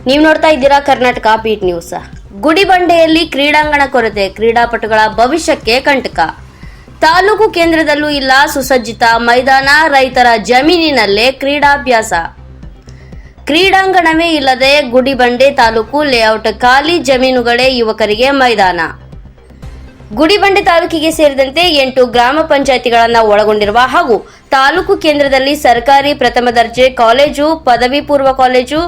ನೀವು ನೋಡ್ತಾ ಇದ್ದೀರಾ ಕರ್ನಾಟಕ ಬೀಟ್ ನ್ಯೂಸ್. ಗುಡಿಬಂಡೆಯಲ್ಲಿ ಕ್ರೀಡಾಂಗಣ ಕೊರತೆ, ಕ್ರೀಡಾಪಟುಗಳ ಭವಿಷ್ಯಕ್ಕೆ ಕಂಟಕ. ತಾಲೂಕು ಕೇಂದ್ರದಲ್ಲೂ ಇಲ್ಲ ಸುಸಜ್ಜಿತ ಮೈದಾನ, ರೈತರ ಜಮೀನಿನಲ್ಲೇ ಕ್ರೀಡಾಭ್ಯಾಸ. ಕ್ರೀಡಾಂಗಣವೇ ಇಲ್ಲದೆ ಗುಡಿಬಂಡೆ ತಾಲೂಕು ಲೇಔಟ್ ಖಾಲಿ ಜಮೀನುಗಳೇ ಯುವಕರಿಗೆ ಮೈದಾನ. ಗುಡಿಬಂಡೆ ತಾಲೂಕಿಗೆ ಸೇರಿದಂತೆ 8 ಗ್ರಾಮ ಪಂಚಾಯಿತಿಗಳನ್ನು ಒಳಗೊಂಡಿರುವ ಹಾಗೂ ತಾಲೂಕು ಕೇಂದ್ರದಲ್ಲಿ ಸರ್ಕಾರಿ ಪ್ರಥಮ ದರ್ಜೆ ಕಾಲೇಜು, ಪದವಿ ಪೂರ್ವ ಕಾಲೇಜು,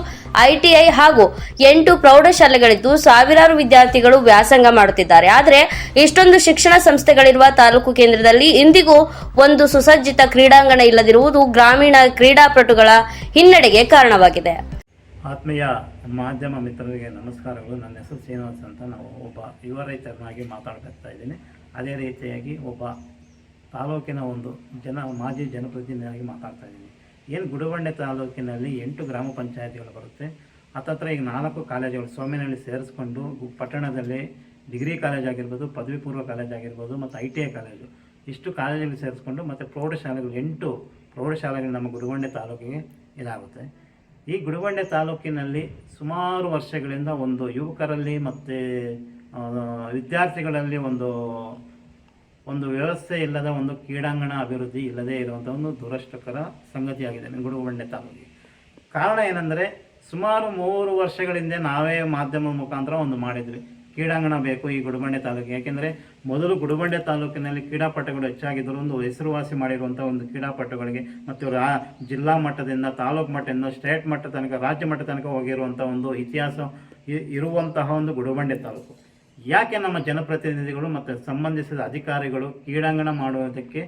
ಐಟಿಐ ಹಾಗೂ 8 ಪ್ರೌಢಶಾಲೆಗಳಿದ್ದು ಸಾವಿರಾರು ವಿದ್ಯಾರ್ಥಿಗಳು ವ್ಯಾಸಂಗ ಮಾಡುತ್ತಿದ್ದಾರೆ. ಆದರೆ ಇಷ್ಟೊಂದು ಶಿಕ್ಷಣ ಸಂಸ್ಥೆಗಳಿರುವ ತಾಲೂಕು ಕೇಂದ್ರದಲ್ಲಿ ಇಂದಿಗೂ ಒಂದು ಸುಸಜ್ಜಿತ ಕ್ರೀಡಾಂಗಣ ಇಲ್ಲದಿರುವುದು ಗ್ರಾಮೀಣ ಕ್ರೀಡಾಪಟುಗಳ ಹಿನ್ನಡೆಗೆ ಕಾರಣವಾಗಿದೆ. ಆತ್ಮೀಯ ಮಾಧ್ಯಮ ಮಿತ್ರರಿಗೆ ನಮಸ್ಕಾರಗಳು. ನನ್ನ ಹೆಸರು ಶ್ರೀನಿವಾಸ್ ಅಂತ. ನಾವು ಒಬ್ಬ ಯುವ ರೈತನಾಗಿ ಮಾತಾಡ್ತಾ ಇದ್ದೀನಿ. ಅದೇ ರೀತಿಯಾಗಿ ಒಬ್ಬ ತಾಲೂಕಿನ ಒಂದು ಮಾಜಿ ಜನಪ್ರತಿನಿಧಿಯಾಗಿ ಮಾತಾಡ್ತಾ ಇದ್ದೀನಿ. ಏನು ಗುಡಿಬಂಡೆ ತಾಲೂಕಿನಲ್ಲಿ 8 ಗ್ರಾಮ ಪಂಚಾಯತಿಗಳು ಬರುತ್ತೆ. ಹತ್ತತ್ರ ಈಗ 4 ಕಾಲೇಜುಗಳು ಸೋಮೇನಹಳ್ಳಿ ಸೇರಿಸ್ಕೊಂಡು ಪಟ್ಟಣದಲ್ಲಿ ಡಿಗ್ರಿ ಕಾಲೇಜ್ ಆಗಿರ್ಬೋದು, ಪದವಿ ಪೂರ್ವ ಕಾಲೇಜ್ ಆಗಿರ್ಬೋದು ಮತ್ತು ITI ಕಾಲೇಜು, ಇಷ್ಟು ಕಾಲೇಜುಗಳು ಸೇರಿಸ್ಕೊಂಡು ಮತ್ತು ಪ್ರೌಢಶಾಲೆಗಳು 8 ಪ್ರೌಢಶಾಲೆಗಳು ನಮ್ಮ ಗುಡಿಬಂಡೆ ತಾಲೂಕಿಗೆ ಇದಾಗುತ್ತೆ. ಈ ಗುಡಿಬಂಡೆ ತಾಲೂಕಿನಲ್ಲಿ ಸುಮಾರು ವರ್ಷಗಳಿಂದ ಒಂದು ಯುವಕರಲ್ಲಿ ಮತ್ತು ವಿದ್ಯಾರ್ಥಿಗಳಲ್ಲಿ ಒಂದು ವ್ಯವಸ್ಥೆ ಇಲ್ಲದ ಒಂದು ಕ್ರೀಡಾಂಗಣ ಅಭಿವೃದ್ಧಿ ಇಲ್ಲದೇ ಇರುವಂಥ ಒಂದು ದುರಷ್ಟಕರ ಸಂಗತಿಯಾಗಿದೆ ಗುಡಿಬಂಡೆ ತಾಲೂಕಿಗೆ. ಕಾರಣ ಏನಂದರೆ, ಸುಮಾರು 3 ವರ್ಷಗಳಿಂದ ನಾವೇ ಮಾಧ್ಯಮ ಮುಖಾಂತರ ಒಂದು ಮಾಡಿದ್ವಿ, ಕ್ರೀಡಾಂಗಣ ಬೇಕು ಈ ಗುಡಿಬಂಡೆ ತಾಲೂಕಿಗೆ. ಯಾಕೆಂದರೆ ಮೊದಲು ಗುಡಿಬಂಡೆ ತಾಲೂಕಿನಲ್ಲಿ ಕ್ರೀಡಾಪಟುಗಳು ಹೆಚ್ಚಾಗಿದ್ದರು. ಒಂದು ಹೆಸರುವಾಸಿ ಮಾಡಿರುವಂಥ ಒಂದು ಕ್ರೀಡಾಪಟುಗಳಿಗೆ ಮತ್ತು ಜಿಲ್ಲಾ ಮಟ್ಟದಿಂದ ತಾಲೂಕು ಮಟ್ಟದಿಂದ ಸ್ಟೇಟ್ ಮಟ್ಟ ತನಕ ರಾಜ್ಯ ಮಟ್ಟ ತನಕ ಹೋಗಿರುವಂಥ ಒಂದು ಇತಿಹಾಸ ಇರುವಂತಹ ಒಂದು ಗುಡಿಬಂಡೆ ತಾಲೂಕು. ಯಾಕೆ ನಮ್ಮ ಜನಪ್ರತಿನಿಧಿಗಳು ಮತ್ತು ಸಂಬಂಧಿಸಿದ ಅಧಿಕಾರಿಗಳು ಕ್ರೀಡಾಂಗಣ ಮಾಡುವುದಕ್ಕೆ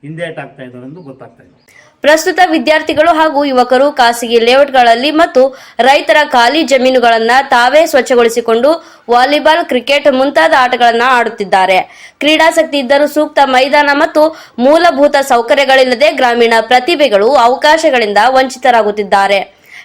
ಹಿಂದೇಟಾಗ್ತಾ ಇದ್ದಾರೆ ಎಂದು ಗೊತ್ತಾಗ್ತಾ ಇದೆ. ಪ್ರಸ್ತುತ ವಿದ್ಯಾರ್ಥಿಗಳು ಹಾಗೂ ಯುವಕರು ಖಾಸಗಿ ಲೇಔಟ್ಗಳಲ್ಲಿ ಮತ್ತು ರೈತರ ಖಾಲಿ ಜಮೀನುಗಳನ್ನು ತಾವೇ ಸ್ವಚ್ಛಗೊಳಿಸಿಕೊಂಡು ವಾಲಿಬಾಲ್, ಕ್ರಿಕೆಟ್ ಮುಂತಾದ ಆಟಗಳನ್ನು ಆಡುತ್ತಿದ್ದಾರೆ. ಕ್ರೀಡಾಸಕ್ತಿ ಇದ್ದರೂ ಸೂಕ್ತ ಮೈದಾನ ಮತ್ತು ಮೂಲಭೂತ ಸೌಕರ್ಯಗಳಿಲ್ಲದೆ ಗ್ರಾಮೀಣ ಪ್ರತಿಭೆಗಳು ಅವಕಾಶಗಳಿಂದ ವಂಚಿತರಾಗುತ್ತಿದ್ದಾರೆ.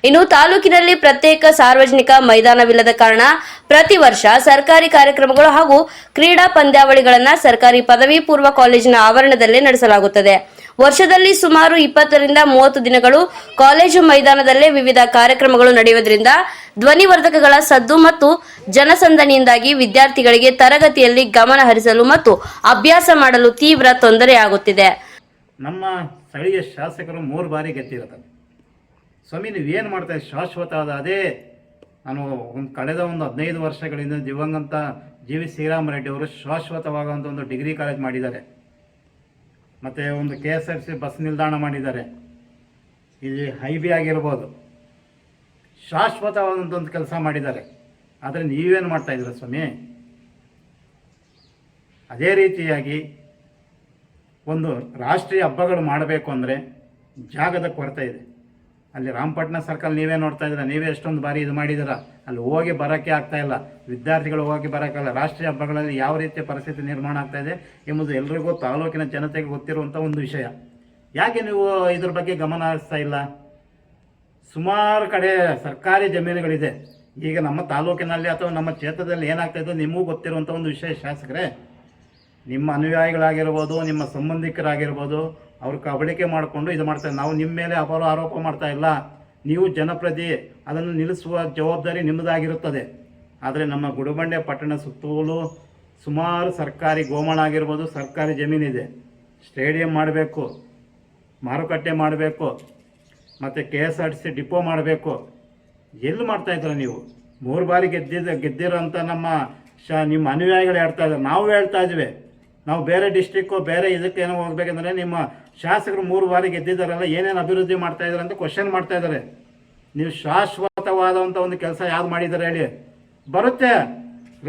ಇನ್ನು ತಾಲೂಕಿನಲ್ಲಿ ಪ್ರತ್ಯೇಕ ಸಾರ್ವಜನಿಕ ಮೈದಾನವಿಲ್ಲದ ಕಾರಣ ಪ್ರತಿ ವರ್ಷ ಸರ್ಕಾರಿ ಕಾರ್ಯಕ್ರಮಗಳು ಹಾಗೂ ಕ್ರೀಡಾ ಪಂದ್ಯಾವಳಿಗಳನ್ನು ಸರ್ಕಾರಿ ಪದವಿ ಪೂರ್ವ ಕಾಲೇಜಿನ ಆವರಣದಲ್ಲೇ ನಡೆಸಲಾಗುತ್ತದೆ. ವರ್ಷದಲ್ಲಿ ಸುಮಾರು 20 ರಿಂದ 30 ದಿನಗಳು ಕಾಲೇಜು ಮೈದಾನದಲ್ಲೇ ವಿವಿಧ ಕಾರ್ಯಕ್ರಮಗಳು ನಡೆಯುವುದರಿಂದ ಧ್ವನಿವರ್ಧಕಗಳ ಸದ್ದು ಮತ್ತು ಜನಸಂದಣಿಯಿಂದಾಗಿ ವಿದ್ಯಾರ್ಥಿಗಳಿಗೆ ತರಗತಿಯಲ್ಲಿ ಗಮನ ಹರಿಸಲು ಮತ್ತು ಅಭ್ಯಾಸ ಮಾಡಲು ತೀವ್ರ ತೊಂದರೆಯಾಗುತ್ತಿದೆ. ನಮ್ಮ ಸ್ಥಳೀಯ ಶಾಸಕರು 3 ಬಾರಿ ಗೆದ್ದಿರುತ್ತಾರೆ. ಸ್ವಾಮಿ, ನೀವೇನು ಮಾಡ್ತಾ ಇದ್ದೀರಿ? ಶಾಶ್ವತವಾದ ಅದೇ ನಾನು ಕಳೆದ 15 ವರ್ಷಗಳಿಂದ ದಿವಂಗತ GV ಶ್ರೀರಾಮರೆಡ್ಡಿ ಅವರು ಶಾಶ್ವತವಾದಂಥ ಒಂದು ಡಿಗ್ರಿ ಕಾಲೇಜ್ ಮಾಡಿದ್ದಾರೆ. ಮತ್ತು ಒಂದು KSRTC ಬಸ್ ನಿಲ್ದಾಣ ಮಾಡಿದ್ದಾರೆ. ಇಲ್ಲಿ ಹೈಬಿ ಆಗಿರ್ಬೋದು, ಶಾಶ್ವತವಾದಂಥ ಒಂದು ಕೆಲಸ ಮಾಡಿದ್ದಾರೆ. ಆದರೆ ನೀವೇನು ಮಾಡ್ತಾ ಇದ್ದೀರ ಸ್ವಾಮಿ? ಅದೇ ರೀತಿಯಾಗಿ ಒಂದು ರಾಷ್ಟ್ರೀಯ ಹಬ್ಬಗಳು ಮಾಡಬೇಕು ಅಂದರೆ ಜಾಗದ ಕೊರತೆ ಇದೆ. ಅಲ್ಲಿ ರಾಮಪಟ್ಟಣ ಸರ್ಕಲ್ ನೀವೇ ನೋಡ್ತಾ ಇದ್ದೀರಾ, ನೀವೇ ಎಷ್ಟೊಂದು ಬಾರಿ ಇದು ಮಾಡಿದ್ದೀರಾ. ಅಲ್ಲಿ ಹೋಗಿ ಬರೋಕ್ಕೆ ಆಗ್ತಾಯಿಲ್ಲ, ವಿದ್ಯಾರ್ಥಿಗಳು ಹೋಗಿ ಬರೋಕ್ಕಲ್ಲ. ರಾಷ್ಟ್ರೀಯ ಹಬ್ಬಗಳಲ್ಲಿ ಯಾವ ರೀತಿಯ ಪರಿಸ್ಥಿತಿ ನಿರ್ಮಾಣ ಆಗ್ತಾ ಇದೆ ಎಂಬುದು ಎಲ್ರಿಗೂ ತಾಲೂಕಿನ ಜನತೆಗೆ ಗೊತ್ತಿರುವಂಥ ಒಂದು ವಿಷಯ. ಯಾಕೆ ನೀವು ಇದ್ರ ಬಗ್ಗೆ ಗಮನ ಹರಿಸ್ತಾ ಇಲ್ಲ? ಸುಮಾರು ಕಡೆ ಸರ್ಕಾರಿ ಜಮೀನುಗಳಿದೆ. ಈಗ ನಮ್ಮ ತಾಲೂಕಿನಲ್ಲಿ ಅಥವಾ ನಮ್ಮ ಕ್ಷೇತ್ರದಲ್ಲಿ ಏನಾಗ್ತಾಯಿದೆ ನಿಮಗೂ ಗೊತ್ತಿರುವಂಥ ಒಂದು ವಿಷಯ. ಶಾಸಕರೇ, ನಿಮ್ಮ ಅನುಯಾಯಿಗಳಾಗಿರ್ಬೋದು, ನಿಮ್ಮ ಸಂಬಂಧಿಕರಾಗಿರ್ಬೋದು, ಅವ್ರು ಕಬಳಿಕೆ ಮಾಡಿಕೊಂಡು ಇದು ಮಾಡ್ತಾರೆ. ನಾವು ನಿಮ್ಮ ಮೇಲೆ ಆರೋಪ ಮಾಡ್ತಾ ಇಲ್ಲ. ನೀವು ಜನಪ್ರತಿ ಅದನ್ನು ನಿಲ್ಲಿಸುವ ಜವಾಬ್ದಾರಿ ನಿಮ್ಮದಾಗಿರುತ್ತದೆ. ಆದರೆ ನಮ್ಮ ಗುಡಿಬಂಡೆ ಪಟ್ಟಣ ಸುತ್ತಲೂ ಸುಮಾರು ಸರ್ಕಾರಿ ಗೋಮಾಳ ಆಗಿರ್ಬೋದು, ಸರ್ಕಾರಿ ಜಮೀನಿದೆ. ಸ್ಟೇಡಿಯಂ ಮಾಡಬೇಕು, ಮಾರುಕಟ್ಟೆ ಮಾಡಬೇಕು, ಮತ್ತು KSRTC ಡಿಪೋ ಮಾಡಬೇಕು. ಎಲ್ಲಿ ಮಾಡ್ತಾಯಿದ್ರ ನೀವು? 3 ಬಾರಿ ಗೆದ್ದಿರೋಂಥ ನಿಮ್ಮ ಅನುಯಾಯಿಗಳು ಹೇಳ್ತಾ ಇದ್ದಾರೆ, ನಾವು ಹೇಳ್ತಾ ಇದ್ದೀವಿ. ನಾವು ಬೇರೆ ಡಿಸ್ಟ್ರಿಕ್ಕು ಬೇರೆ ಇದಕ್ಕೇನೋ ಹೋಗ್ಬೇಕಂದ್ರೆ ನಿಮ್ಮ ಶಾಸಕರು 3 ಬಾರಿ ಗೆದ್ದಿದ್ದಾರಲ್ಲ, ಏನೇನು ಅಭಿವೃದ್ಧಿ ಮಾಡ್ತಾ ಇದ್ದಾರೆ ಅಂತ ಕ್ವಶನ್ ಮಾಡ್ತಾ ಇದ್ದಾರೆ. ನೀವು ಶಾಶ್ವತವಾದಂಥ ಒಂದು ಕೆಲಸ ಯಾವ್ದು ಮಾಡಿದ್ದಾರೆ ಹೇಳಿ? ಬರುತ್ತೆ.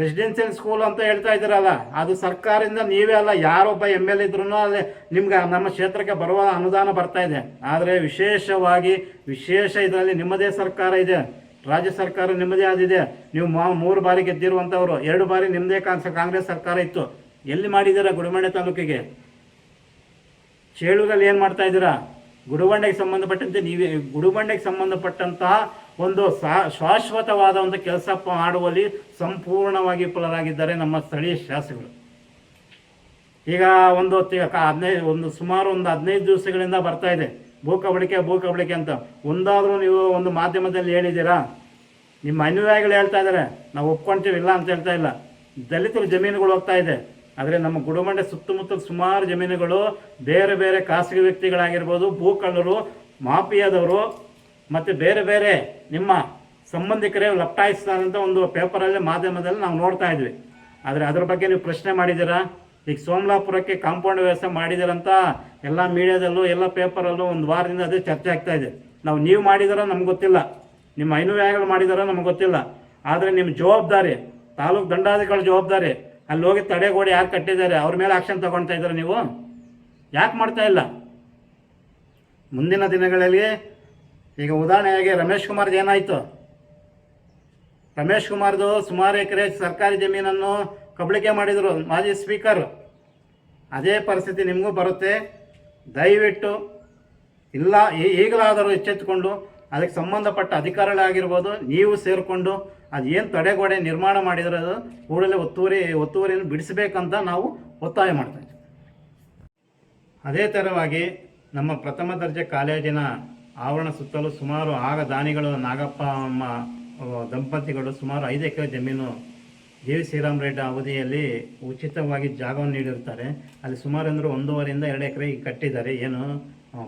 ರೆಸಿಡೆನ್ಷಿಯಲ್ ಸ್ಕೂಲ್ ಅಂತ ಹೇಳ್ತಾ ಇದ್ದೀರಲ್ಲ, ಅದು ಸರ್ಕಾರದಿಂದ ನೀವೇ ಅಲ್ಲ, ಯಾರೊಬ್ಬ ML ಇದ್ರೂ ಅಲ್ಲಿ ನಿಮ್ಗೆ ನಮ್ಮ ಕ್ಷೇತ್ರಕ್ಕೆ ಬರುವ ಅನುದಾನ ಬರ್ತಾ ಇದೆ. ಆದರೆ ವಿಶೇಷ ಇದರಲ್ಲಿ ನಿಮ್ಮದೇ ಸರ್ಕಾರ ಇದೆ, ರಾಜ್ಯ ಸರ್ಕಾರ ನಿಮ್ಮದೇ ಆದಿದೆ. ನೀವು 3 ಬಾರಿ ಗೆದ್ದಿರುವಂಥವ್ರು, 2 ಬಾರಿ ನಿಮ್ಮದೇ ಕಾಂಗ್ರೆಸ್ ಸರ್ಕಾರ ಇತ್ತು. ಎಲ್ಲಿ ಮಾಡಿದ್ದೀರಾ ಗುಡಿಬಂಡೆ ತಾಲೂಕಿಗೆ? ಚೇಳುಗಲ್ಲಿ ಏನು ಮಾಡ್ತಾ ಇದ್ದೀರಾ? ಗುಡಿಬಂಡೆಗೆ ಸಂಬಂಧಪಟ್ಟಂತೆ ಗುಡಿಬಂಡೆಗೆ ಸಂಬಂಧಪಟ್ಟಂತಹ ಒಂದು ಶಾಶ್ವತವಾದ ಒಂದು ಕೆಲಸ ಮಾಡುವಲ್ಲಿ ಸಂಪೂರ್ಣವಾಗಿ ವಿಫಲರಾಗಿದ್ದಾರೆ ನಮ್ಮ ಸ್ಥಳೀಯ ಶಾಸಕರು. ಈಗ ಸುಮಾರು 15 ದಿವಸಗಳಿಂದ ಬರ್ತಾ ಇದೆ ಭೂ ಕಬಳಿಕೆ ಅಂತ. ಒಂದಾದರೂ ನೀವು ಒಂದು ಮಾಧ್ಯಮದಲ್ಲಿ ಹೇಳಿದ್ದೀರಾ? ನಿಮ್ಮ ಅನುಯಾಯಿಗಳು ಹೇಳ್ತಾ ಇದ್ದಾರೆ, ನಾವು ಒಪ್ಕೊಂತೀವಿ ಇಲ್ಲ ಅಂತ ಹೇಳ್ತಾ ಇಲ್ಲ. ದಲಿತರ ಜಮೀನುಗಳು ಹೋಗ್ತಾ ಇದೆ. ಆದರೆ ನಮ್ಮ ಗುಡಿಬಂಡೆ ಸುತ್ತಮುತ್ತ ಸುಮಾರು ಜಮೀನುಗಳು ಬೇರೆ ಬೇರೆ ಖಾಸಗಿ ವ್ಯಕ್ತಿಗಳಾಗಿರ್ಬೋದು, ಭೂಕಳ್ಳರು, ಮಾಫಿಯಾದವರು ಮತ್ತು ಬೇರೆ ಬೇರೆ ನಿಮ್ಮ ಸಂಬಂಧಿಕರೇ ಲಪ್ಟಾಯಿಸ್ತಾರಂತ ಒಂದು ಪೇಪರಲ್ಲಿ ಮಾಧ್ಯಮದಲ್ಲಿ ನಾವು ನೋಡ್ತಾ ಇದ್ವಿ. ಆದರೆ ಅದ್ರ ಬಗ್ಗೆ ನೀವು ಪ್ರಶ್ನೆ ಮಾಡಿದ್ದೀರಾ? ಈಗ ಸೋಮಲಾಪುರಕ್ಕೆ ಕಾಂಪೌಂಡ್ ವ್ಯವಸ್ಥೆ ಮಾಡಿದ್ದೀರಂತ ಎಲ್ಲ ಮೀಡಿಯಾದಲ್ಲೂ ಎಲ್ಲ ಪೇಪರಲ್ಲೂ ಒಂದು ವಾರದಿಂದ ಅದೇ ಚರ್ಚೆ ಆಗ್ತಾ ಇದೆ. ನೀವು ಮಾಡಿದಾರೋ ನಮ್ಗೆ ಗೊತ್ತಿಲ್ಲ, ನಿಮ್ಮ ಅನುಯಾಯಿಗಳು ಮಾಡಿದಾರೋ ನಮ್ಗೆ ಗೊತ್ತಿಲ್ಲ. ಆದರೆ ನಿಮ್ಮ ಜವಾಬ್ದಾರಿ, ತಾಲೂಕು ದಂಡಾಧಿಕಾರಿ ಜವಾಬ್ದಾರಿ, ಅಲ್ಲಿ ಹೋಗಿ ತಡೆಗೋಡೆ ಯಾರು ಕಟ್ಟಿದ್ದಾರೆ ಅವ್ರ ಮೇಲೆ ಆಕ್ಷನ್ ತಗೊಳ್ತಾ ಇದ್ದಾರೆ. ನೀವು ಯಾಕೆ ಮಾಡ್ತಾ ಇಲ್ಲ? ಮುಂದಿನ ದಿನಗಳಲ್ಲಿ ಈಗ ಉದಾಹರಣೆಯಾಗಿ ರಮೇಶ್ ಕುಮಾರ್ದು ಏನಾಯಿತು? ರಮೇಶ್ ಕುಮಾರ್ದು ಸುಮಾರು ಎಕರೆ ಸರ್ಕಾರಿ ಜಮೀನನ್ನು ಕಬಳಿಕೆ ಮಾಡಿದರು ಮಾಜಿ ಸ್ಪೀಕರ್. ಅದೇ ಪರಿಸ್ಥಿತಿ ನಿಮಗೂ ಬರುತ್ತೆ. ದಯವಿಟ್ಟು ಇಲ್ಲ ಈಗಲಾದರೂ ಎಚ್ಚೆತ್ತುಕೊಂಡು ಅದಕ್ಕೆ ಸಂಬಂಧಪಟ್ಟ ಅಧಿಕಾರಿಗಳಾಗಿರ್ಬೋದು, ನೀವು ಸೇರಿಕೊಂಡು ಅದೇನು ತಡೆಗೋಡೆ ನಿರ್ಮಾಣ ಮಾಡಿದ್ರೆ ಅದು ಕೂಡಲೇ ಒತ್ತುವರಿಯನ್ನು ಬಿಡಿಸಬೇಕಂತ ನಾವು ಒತ್ತಾಯ ಮಾಡ್ತಾಯಿದ್ದೀವಿ. ಅದೇ ಥರವಾಗಿ ನಮ್ಮ ಪ್ರಥಮ ದರ್ಜೆ ಕಾಲೇಜಿನ ಆವರಣ ಸುತ್ತಲೂ ಸುಮಾರು ಆಗ ದಾನಿಗಳು ನಾಗಪ್ಪ ಅಮ್ಮ ದಂಪತಿಗಳು ಸುಮಾರು 5 ಎಕರೆ ಜಮೀನು ಜಿ ವಿ ಶ್ರೀರಾಮ್ ರೆಡ್ಡಿ ಅವಧಿಯಲ್ಲಿ ಉಚಿತವಾಗಿ ಜಾಗವನ್ನು ನೀಡಿರ್ತಾರೆ. ಅಲ್ಲಿ ಸುಮಾರು ಅಂದರೆ 1.5 2 ಎಕರೆ ಕಟ್ಟಿದ್ದಾರೆ. ಏನು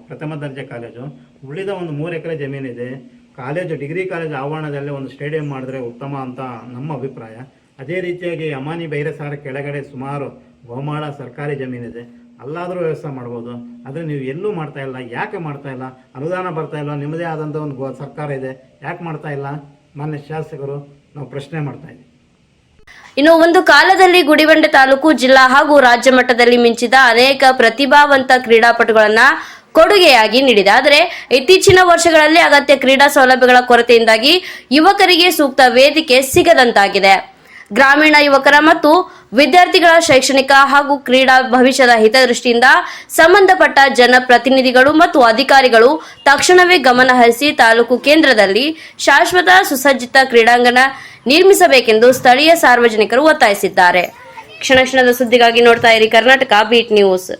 ಪ್ರಥಮ ದರ್ಜೆ ಕಾಲೇಜು. ಉಳಿದ ಒಂದು 3 ಎಕರೆ ಜಮೀನಿದೆ. ಕಾಲೇಜು ಡಿಗ್ರಿ ಕಾಲೇಜು ಆವರಣದಲ್ಲಿ ಒಂದು ಸ್ಟೇಡಿಯಂ ಮಾಡಿದ್ರೆ ಉತ್ತಮ ಅಂತ ನಮ್ಮ ಅಭಿಪ್ರಾಯ. ಅದೇ ರೀತಿಯಾಗಿ ಅಮಾನಿ ಬೈರಸಾರ ಕೆಳಗಡೆ ಸುಮಾರು ಗೋಮಾಳ ಸರ್ಕಾರಿ ಜಮೀನಿದೆ, ಅಲ್ಲಾದರೂ ವ್ಯವಸ್ಥೆ ಮಾಡ್ಬೋದು. ಆದರೆ ನೀವು ಎಲ್ಲೂ ಮಾಡ್ತಾ ಇಲ್ಲ. ಯಾಕೆ ಮಾಡ್ತಾ ಇಲ್ಲ? ಅನುದಾನ ಬರ್ತಾ ಇಲ್ಲ, ನಿಮ್ಮದೇ ಆದಂಥ ಒಂದು ಸರ್ಕಾರ ಇದೆ, ಯಾಕೆ ಮಾಡ್ತಾ ಇಲ್ಲ? ಮಾನ್ಯ ಶಾಸಕರು, ನಾವು ಪ್ರಶ್ನೆ ಮಾಡ್ತಾ ಇದ್ದೀವಿ. ಇನ್ನು ಒಂದು ಕಾಲದಲ್ಲಿ ಗುಡಿಬಂಡೆ ತಾಲೂಕು ಜಿಲ್ಲಾ ಹಾಗೂ ರಾಜ್ಯ ಮಟ್ಟದಲ್ಲಿ ಮಿಂಚಿದ ಅನೇಕ ಪ್ರತಿಭಾವಂತ ಕ್ರೀಡಾಪಟುಗಳನ್ನ ಕೊಡುಗೆಯಾಗಿ ನೀಡಿದೆ. ಆದರೆ ಇತ್ತೀಚಿನ ವರ್ಷಗಳಲ್ಲಿ ಅಗತ್ಯ ಕ್ರೀಡಾ ಸೌಲಭ್ಯಗಳ ಕೊರತೆಯಿಂದಾಗಿ ಯುವಕರಿಗೆ ಸೂಕ್ತ ವೇದಿಕೆ ಸಿಗದಂತಾಗಿದೆ. ಗ್ರಾಮೀಣ ಯುವಕರ ಮತ್ತು ವಿದ್ಯಾರ್ಥಿಗಳ ಶೈಕ್ಷಣಿಕ ಹಾಗೂ ಕ್ರೀಡಾ ಭವಿಷ್ಯದ ಹಿತದೃಷ್ಟಿಯಿಂದ ಸಂಬಂಧಪಟ್ಟ ಜನಪ್ರತಿನಿಧಿಗಳು ಮತ್ತು ಅಧಿಕಾರಿಗಳು ತಕ್ಷಣವೇ ಗಮನ ಹರಿಸಿ ತಾಲೂಕು ಕೇಂದ್ರದಲ್ಲಿ ಶಾಶ್ವತ ಸುಸಜ್ಜಿತ ಕ್ರೀಡಾಂಗಣ ನಿರ್ಮಿಸಬೇಕೆಂದು ಸ್ಥಳೀಯ ಸಾರ್ವಜನಿಕರು ಒತ್ತಾಯಿಸಿದ್ದಾರೆ. ಕ್ಷಣ ಕ್ಷಣದ ಸುದ್ದಿಗಾಗಿ ನೋಡ್ತಾ ಇರಿ ಕರ್ನಾಟಕ ಬೀಟ್ ನ್ಯೂಸ್.